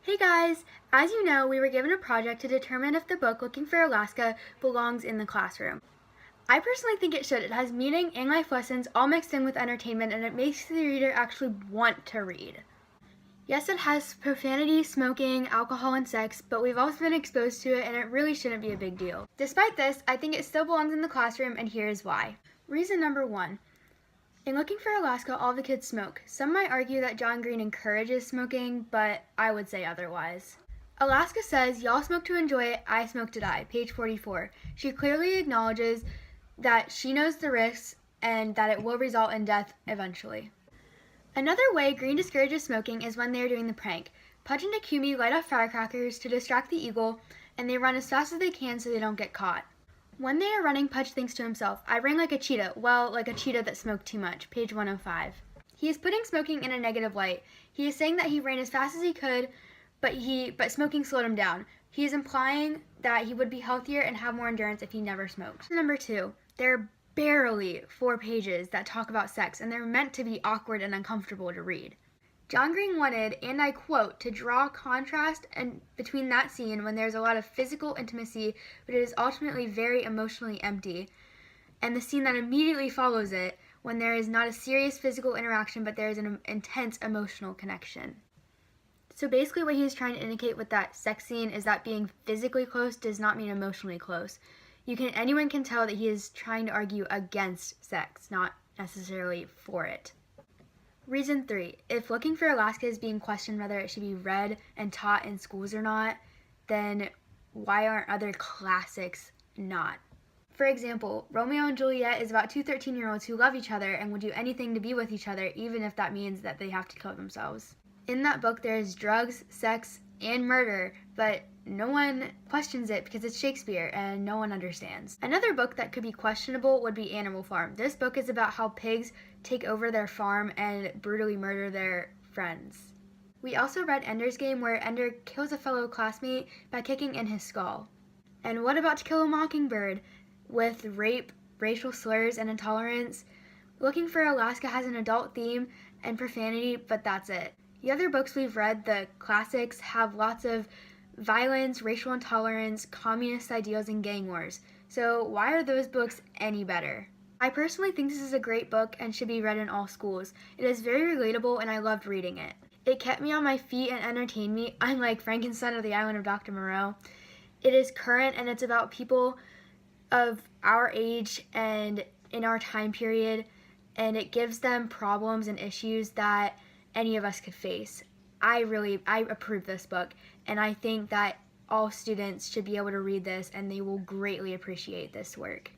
Hey guys! As you know, we were given a project to determine if the book Looking for Alaska belongs in the classroom. I personally think it should. It has meaning and life lessons all mixed in with entertainment, and it makes the reader actually want to read. Yes, it has profanity, smoking, alcohol, and sex, but we've also been exposed to it, and it really shouldn't be a big deal. Despite this, I think it still belongs in the classroom, and here is why. Reason number one. In Looking for Alaska, all the kids smoke. Some might argue that John Green encourages smoking, but I would say otherwise. Alaska says, "Y'all smoke to enjoy it, I smoke to die," page 44. She clearly acknowledges that she knows the risks and that it will result in death eventually. Another way Green discourages smoking is when they are doing the prank. Pudge and Takumi light off firecrackers to distract the eagle, and they run as fast as they can so they don't get caught. When they are running, Pudge thinks to himself, "I ran like a cheetah." Well, like a cheetah that smoked too much, page 105. He is putting smoking in a negative light. He is saying that he ran as fast as he could, but smoking slowed him down. He is implying that he would be healthier and have more endurance if he never smoked. Number two, there are barely 4 pages that talk about sex, and they're meant to be awkward and uncomfortable to read. John Green wanted, and I quote, to draw contrast between that scene when there's a lot of physical intimacy, but it is ultimately very emotionally empty, and the scene that immediately follows it when there is not a serious physical interaction, but there is an intense emotional connection. So basically what he's trying to indicate with that sex scene is that being physically close does not mean emotionally close. Anyone can tell that he is trying to argue against sex, not necessarily for it. Reason 3. If Looking for Alaska is being questioned whether it should be read and taught in schools or not, then why aren't other classics not? For example, Romeo and Juliet is about two 13-year-olds who love each other and will do anything to be with each other, even if that means that they have to kill themselves. In that book, there is drugs, sex, and murder, but no one questions it because it's Shakespeare and no one understands. Another book that could be questionable would be Animal Farm. This book is about how pigs take over their farm and brutally murder their friends. We also read Ender's Game, where Ender kills a fellow classmate by kicking in his skull. And what about To Kill a Mockingbird? With rape, racial slurs, and intolerance. Looking for Alaska has an adult theme and profanity, but that's it. The other books we've read, the classics, have lots of violence, racial intolerance, communist ideals, and gang wars. So why are those books any better? I personally think this is a great book and should be read in all schools. It is very relatable and I loved reading it. It kept me on my feet and entertained me, unlike Frankenstein or the Island of Dr. Moreau. It is current and it's about people of our age and in our time period, and it gives them problems and issues that any of us could face. I approve this book, and I think that all students should be able to read this and they will greatly appreciate this work.